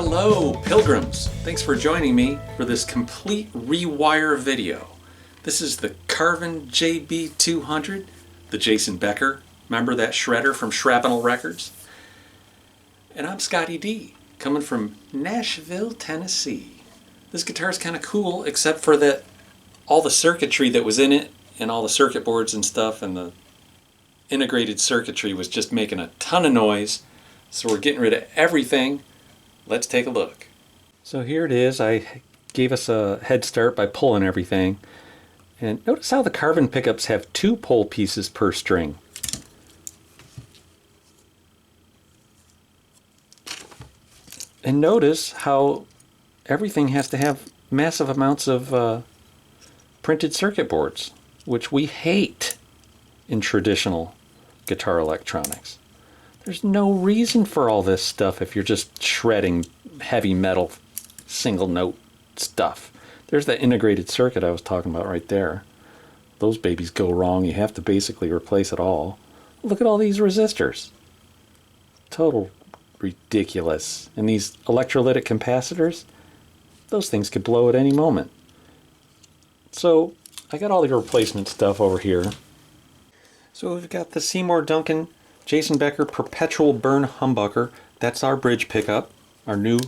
Hello, pilgrims! Thanks for joining me for this complete rewire video. This is the Carvin JB200, the Jason Becker. Remember that shredder from Shrapnel Records? And I'm Scotty D, coming from Nashville, Tennessee. This guitar is kind of cool, except for that all the circuitry that was in it, and all the circuit boards and stuff, and the integrated circuitry was just making a ton of noise. So we're getting rid of everything. Let's take a look. So here it is. I gave us a head start by pulling everything. And notice how the Carvin pickups have 2 pull pieces per string. And notice how everything has to have massive amounts of printed circuit boards, which we hate in traditional guitar electronics. There's no reason for all this stuff if you're just shredding heavy metal single note stuff. There's that integrated circuit I was talking about right there. Those babies go wrong. You have to basically replace it all. Look at all these resistors. Total ridiculous. And these electrolytic capacitors, those things could blow at any moment. So I got all the replacement stuff over here. So we've got the Seymour Duncan Jason Becker Perpetual Burn Humbucker. That's our bridge pickup, our new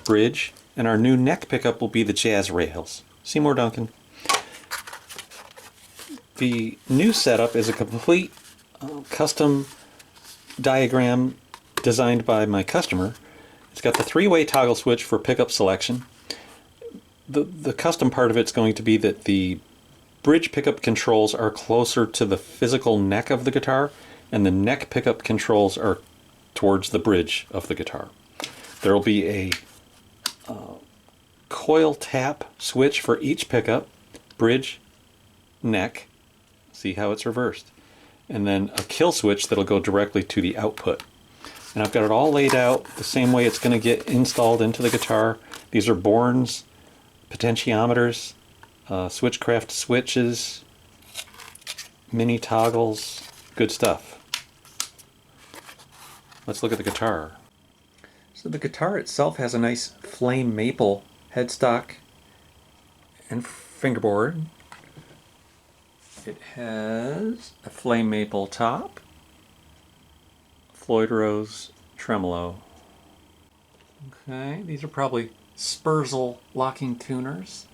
bridge, and our new neck pickup will be the Jazz Rails. Seymour Duncan. The new setup is a complete custom diagram designed by my customer. It's got the 3-way toggle switch for pickup selection. The custom part of it's going to be that the bridge pickup controls are closer to the physical neck of the guitar, and the neck pickup controls are towards the bridge of the guitar. There will be a coil tap switch for each pickup, bridge, neck, see how it's reversed, and then a kill switch that'll go directly to the output. And I've got it all laid out the same way it's going to get installed into the guitar. These are Bourne's potentiometers, Switchcraft switches, mini toggles, good stuff. Let's look at the guitar. So the guitar itself has a nice flame maple headstock and fingerboard. It has a flame maple top, Floyd Rose tremolo. Okay, these are probably Spurzl locking tuners.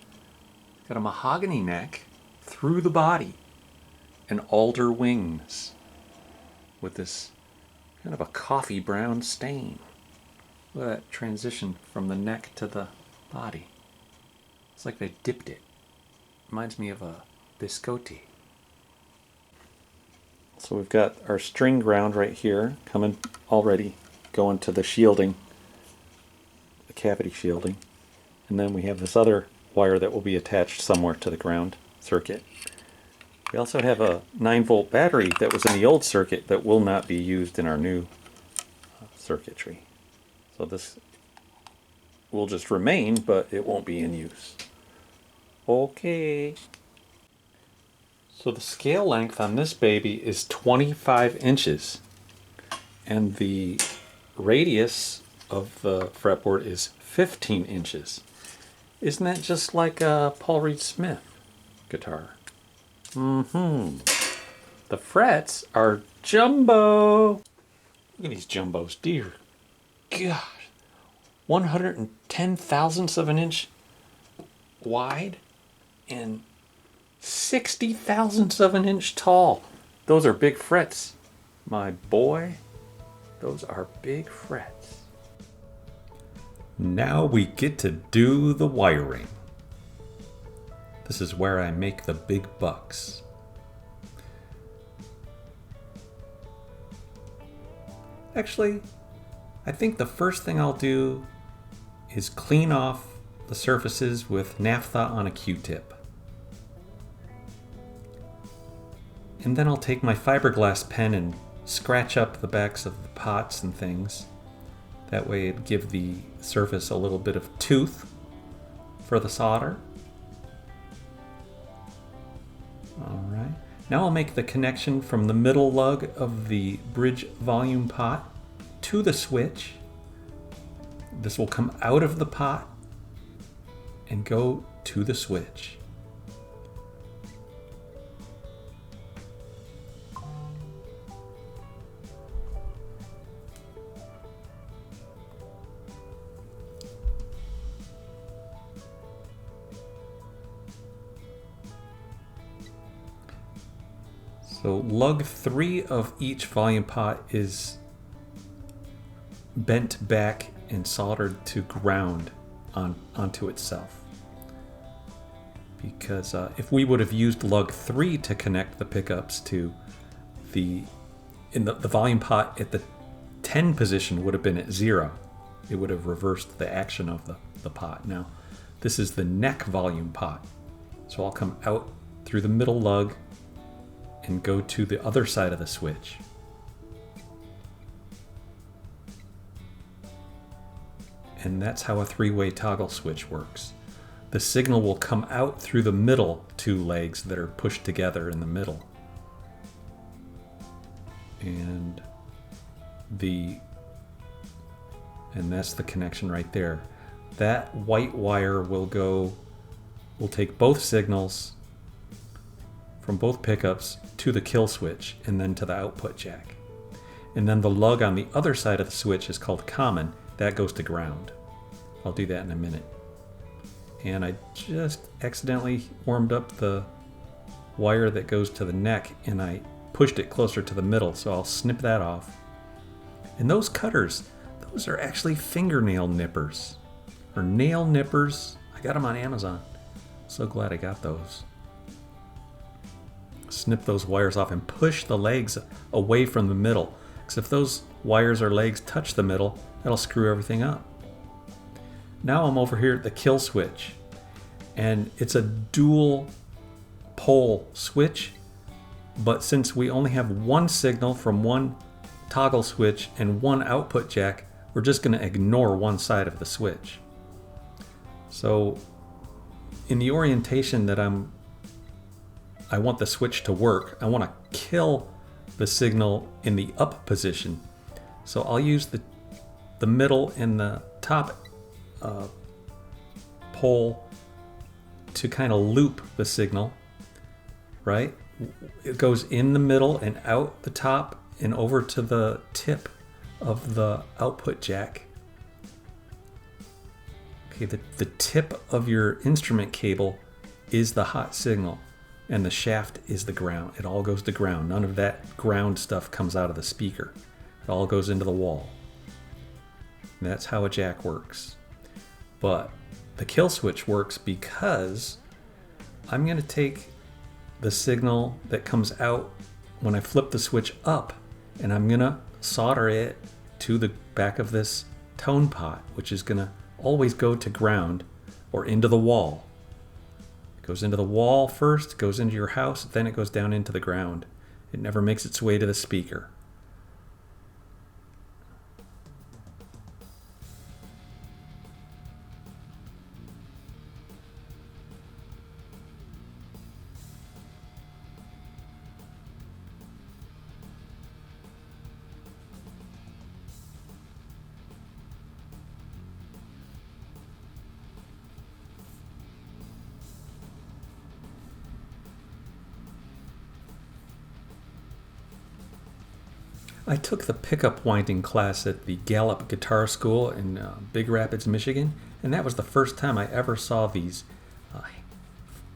Got a mahogany neck through the body and alder wings with this kind of a coffee brown stain. Look at that transition from the neck to the body. It's like they dipped it. Reminds me of a biscotti. So we've got our string ground right here coming already, going to the shielding, the cavity shielding. And then we have this other wire that will be attached somewhere to the ground circuit. We also have a 9-volt battery that was in the old circuit that will not be used in our new circuitry. So this will just remain, but it won't be in use. Okay. So the scale length on this baby is 25 inches. And the radius of the fretboard is 15 inches. Isn't that just like a Paul Reed Smith guitar? The frets are jumbo. Look at these jumbos, dear God. 110 thousandths of an inch wide and 60 thousandths of an inch tall. Those are big frets, my boy. Those are big frets. Now we get to do the wiring. This is where I make the big bucks. Actually, I think the first thing I'll do is clean off the surfaces with naphtha on a Q-tip. And then I'll take my fiberglass pen and scratch up the backs of the pots and things. That way it'd give the surface a little bit of tooth for the solder. Alright, now I'll make the connection from the middle lug of the bridge volume pot to the switch This will come out of the pot and go to the switch. So lug 3 of each volume pot is bent back and soldered to ground onto itself. Because if we would have used lug 3 to connect the pickups to the volume pot at the 10 position would have been at 0. It would have reversed the action of the pot. Now, this is the neck volume pot. So I'll come out through the middle lug and go to the other side of the switch. And that's how a 3-way toggle switch works. The signal will come out through the middle 2 legs that are pushed together in the middle. And that's the connection right there. That white wire will take both signals from both pickups to the kill switch and then to the output jack. And then the lug on the other side of the switch is called common. That goes to ground. I'll do that in a minute. And I just accidentally warmed up the wire that goes to the neck and I pushed it closer to the middle, so I'll snip that off. And those cutters, those are actually fingernail nippers or nail nippers. I got them on Amazon. So glad I got those. Snip those wires off and push the legs away from the middle. Because if those wires or legs touch the middle, that'll screw everything up. Now I'm over here at the kill switch. And it's a dual pole switch. But since we only have one signal from one toggle switch and one output jack, we're just going to ignore one side of the switch. So in the orientation that I want the switch to work, I want to kill the signal in the up position. So I'll use the middle and the top pole to kind of loop the signal, right? It goes in the middle and out the top and over to the tip of the output jack. Okay, the tip of your instrument cable is the hot signal. And the shaft is the ground. It all goes to ground. None of that ground stuff comes out of the speaker. It all goes into the wall. And that's how a jack works. But the kill switch works because I'm going to take the signal that comes out when I flip the switch up and I'm going to solder it to the back of this tone pot, which is going to always go to ground or into the wall. It goes into the wall first, goes into your house, then it goes down into the ground. It never makes its way to the speaker. I took the pickup winding class at the Gallup Guitar School in Big Rapids, Michigan, and that was the first time I ever saw these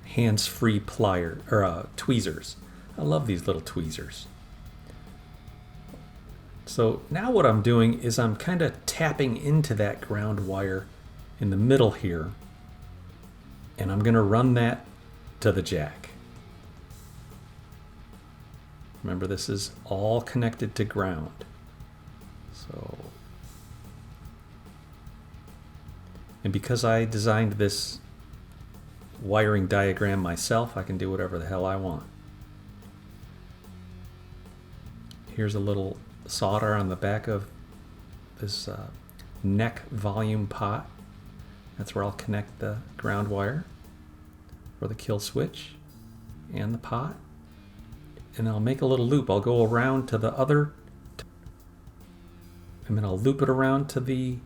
hands-free tweezers. I love these little tweezers. So now what I'm doing is I'm kind of tapping into that ground wire in the middle here, and I'm going to run that to the jack. Remember, this is all connected to ground. And because I designed this wiring diagram myself, I can do whatever the hell I want. Here's a little solder on the back of this neck volume pot. That's where I'll connect the ground wire for the kill switch and the pot. And I'll make a little loop. I'll go around to the other, and then I'll loop it around to the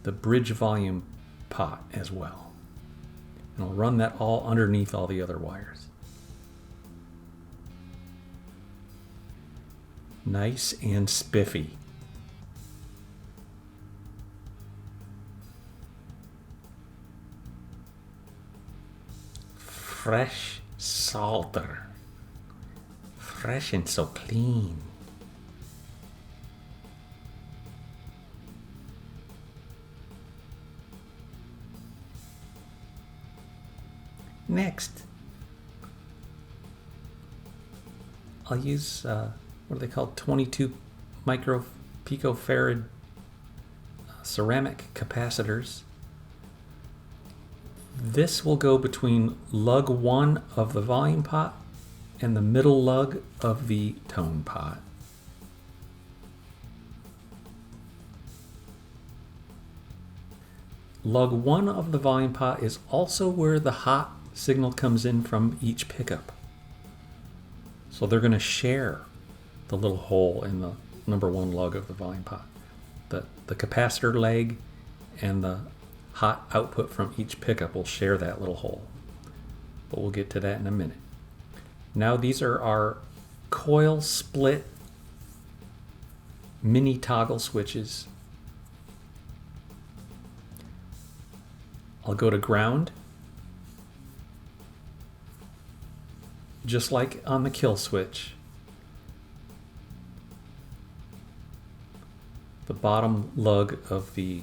the bridge volume pot as well. And I'll run that all underneath all the other wires. Nice and spiffy. Fresh solder. Fresh and so clean. Next, I'll use, what are they called? 22 picofarad ceramic capacitors. This will go between lug 1 of the volume pot and the middle lug of the tone pot. Lug 1 of the volume pot is also where the hot signal comes in from each pickup. So they're going to share the little hole in the number 1 lug of the volume pot. The capacitor leg and the hot output from each pickup will share that little hole. But we'll get to that in a minute. Now these are our coil split mini toggle switches. I'll go to ground. Just like on the kill switch, the bottom lug of the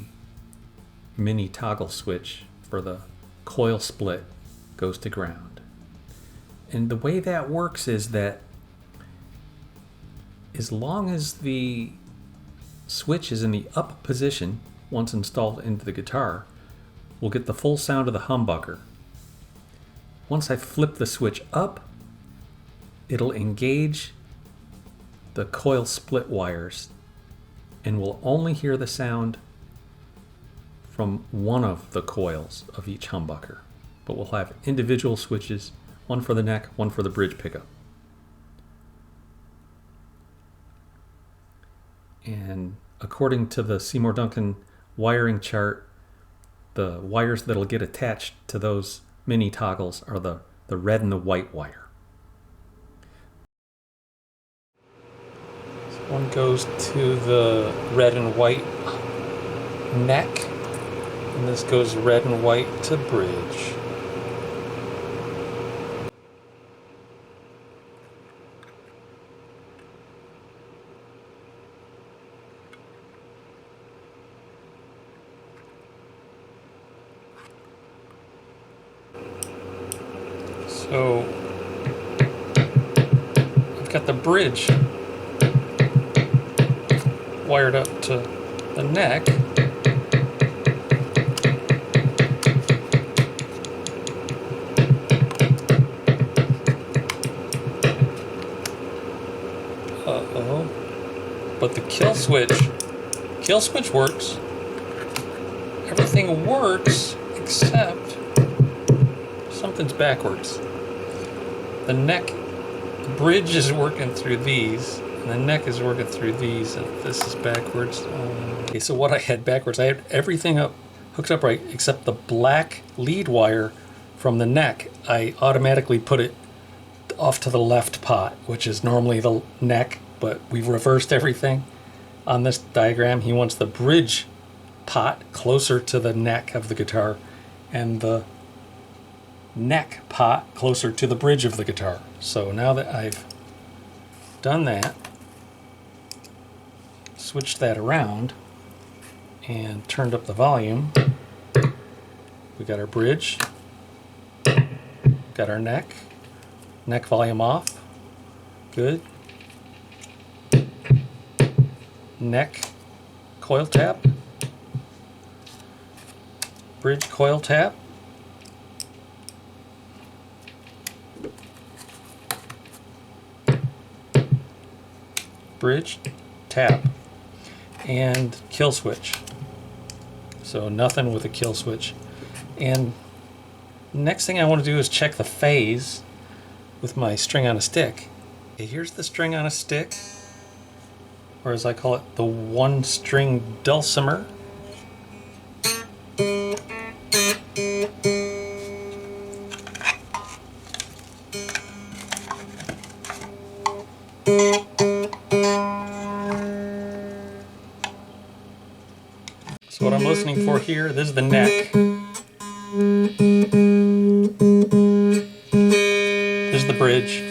mini toggle switch for the coil split goes to ground. And the way that works is that as long as the switch is in the up position, once installed into the guitar, we'll get the full sound of the humbucker. Once I flip the switch up, it'll engage the coil split wires and we'll only hear the sound from one of the coils of each humbucker. But we'll have individual switches, one for the neck, one for the bridge pickup. And according to the Seymour Duncan wiring chart, the wires that'll get attached to those mini toggles are the red and the white wire. One goes to the red and white neck, and this goes red and white to bridge. So I've got the bridge wired up to the neck. Uh-oh. But the kill switch works. Everything works except something's backwards. The bridge is working through these, and the neck is working through these, and this is backwards. Okay, so what I had backwards, I had everything hooked up right except the black lead wire from the neck. I automatically put it off to the left pot, which is normally the neck, but we've reversed everything. On this diagram, he wants the bridge pot closer to the neck of the guitar, and the neck pot closer to the bridge of the guitar. So now that I've done that, switched that around and turned up the volume, we got our bridge, got our neck volume off, good, neck coil tap, bridge coil tap, bridge tap, and kill switch. So nothing with a kill switch. And next thing I want to do is check the phase with my string on a stick. Okay, here's the string on a stick, or as I call it, the one string dulcimer. So what I'm listening for here, this is the neck. This is the bridge.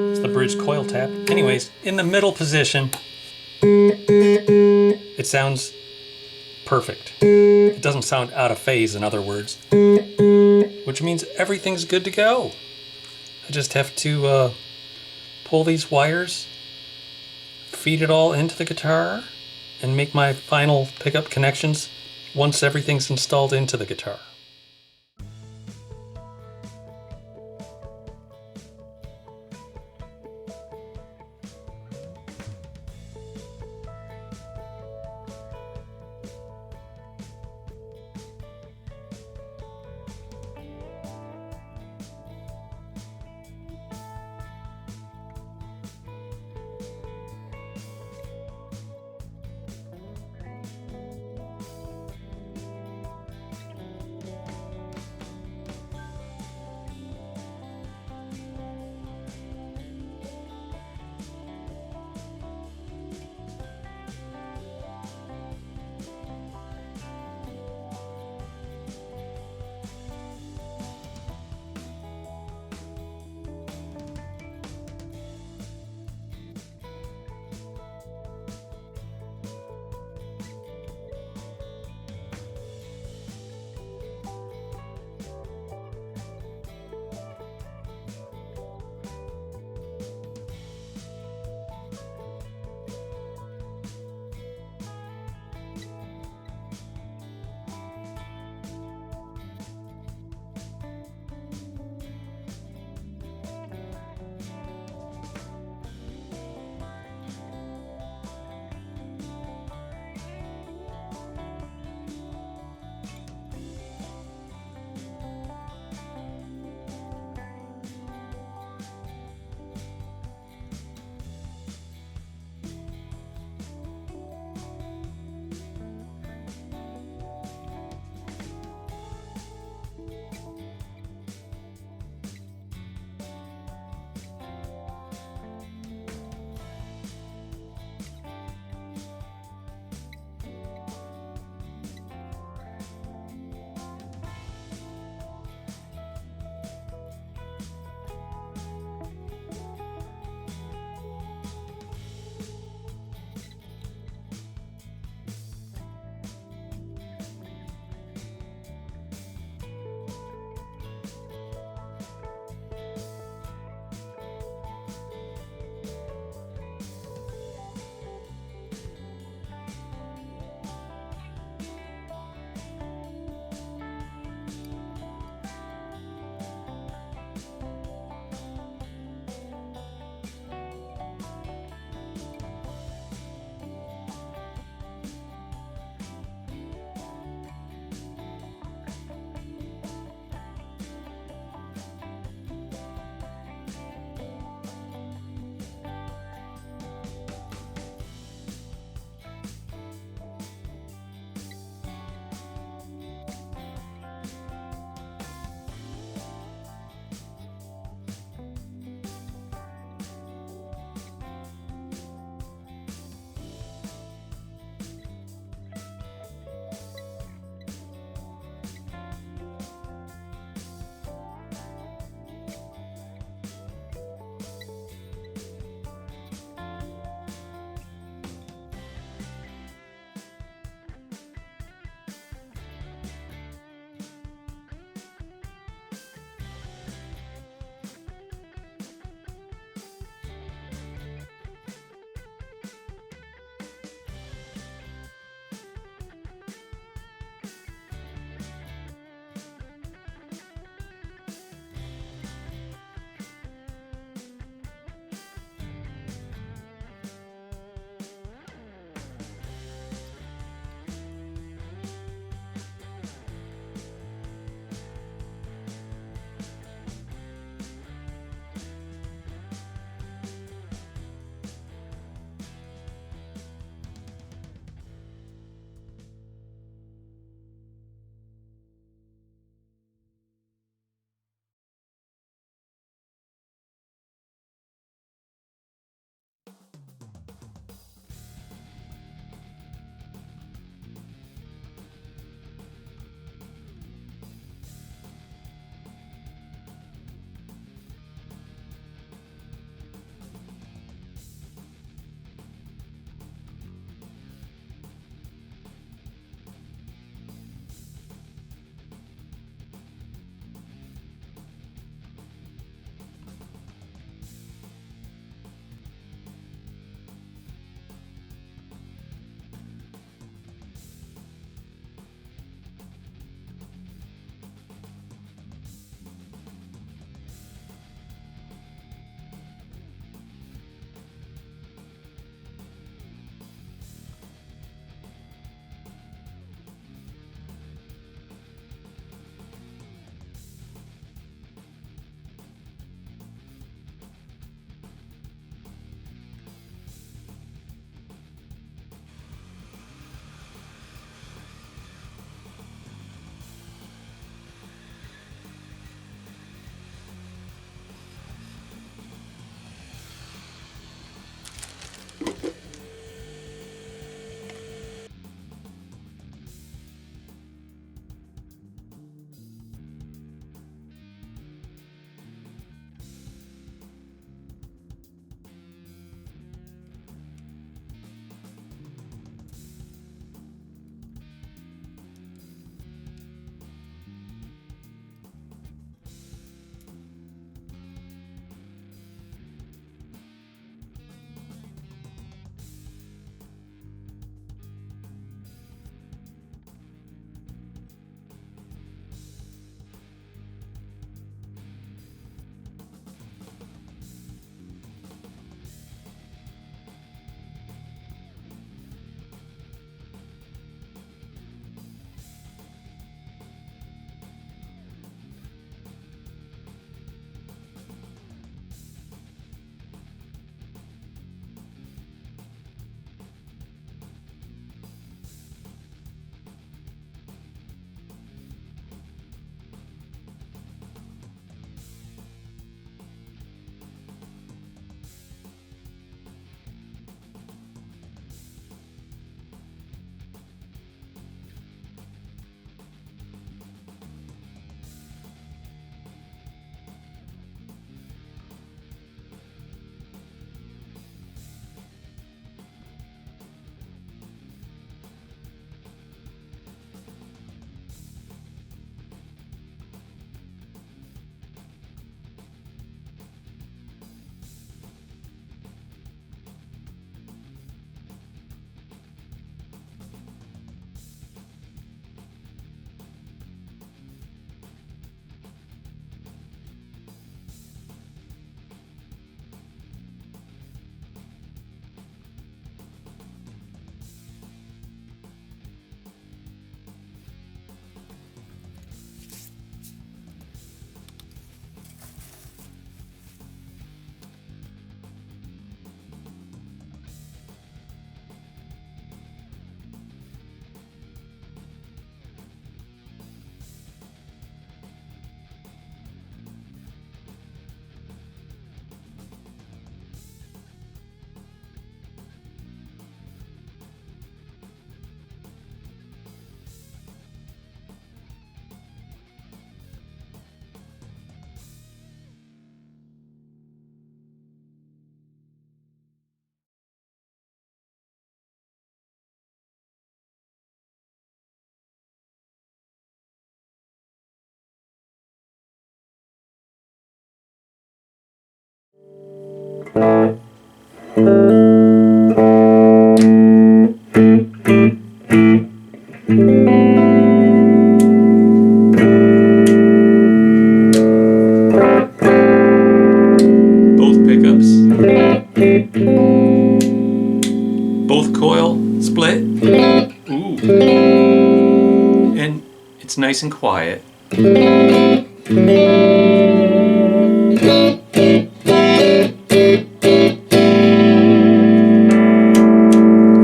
It's the bridge coil tap. Anyways, in the middle position, it sounds perfect. It doesn't sound out of phase, in other words, which means everything's good to go. I just have to pull these wires, feed it all into the guitar, and make my final pickup connections once everything's installed into the guitar. It's nice and quiet.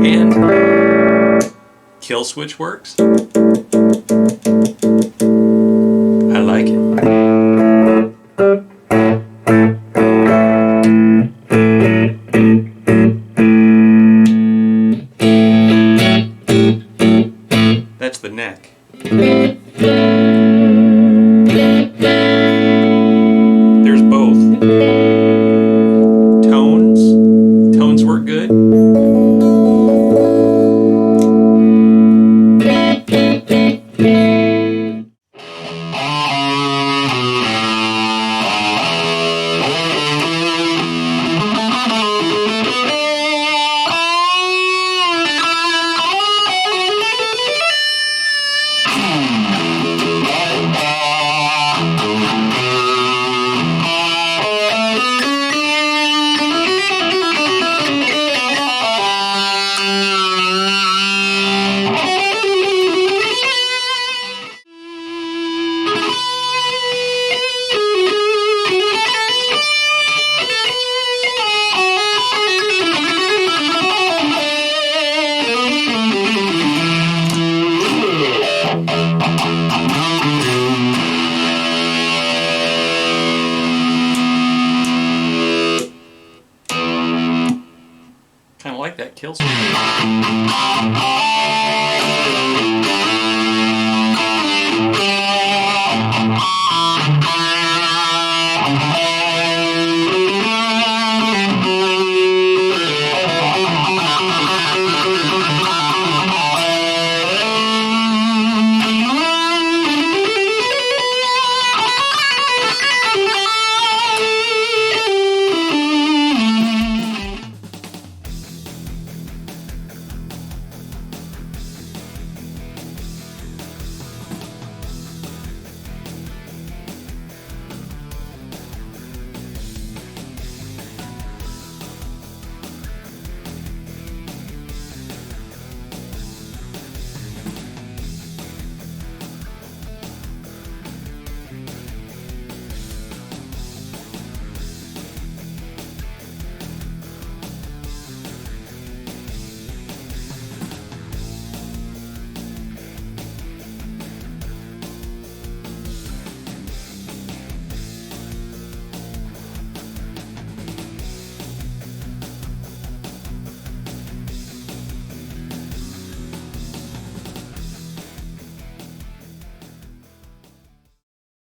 And kill switch works. I like it. That's the neck. There's both. Tones work good. Kind of like that kill switch.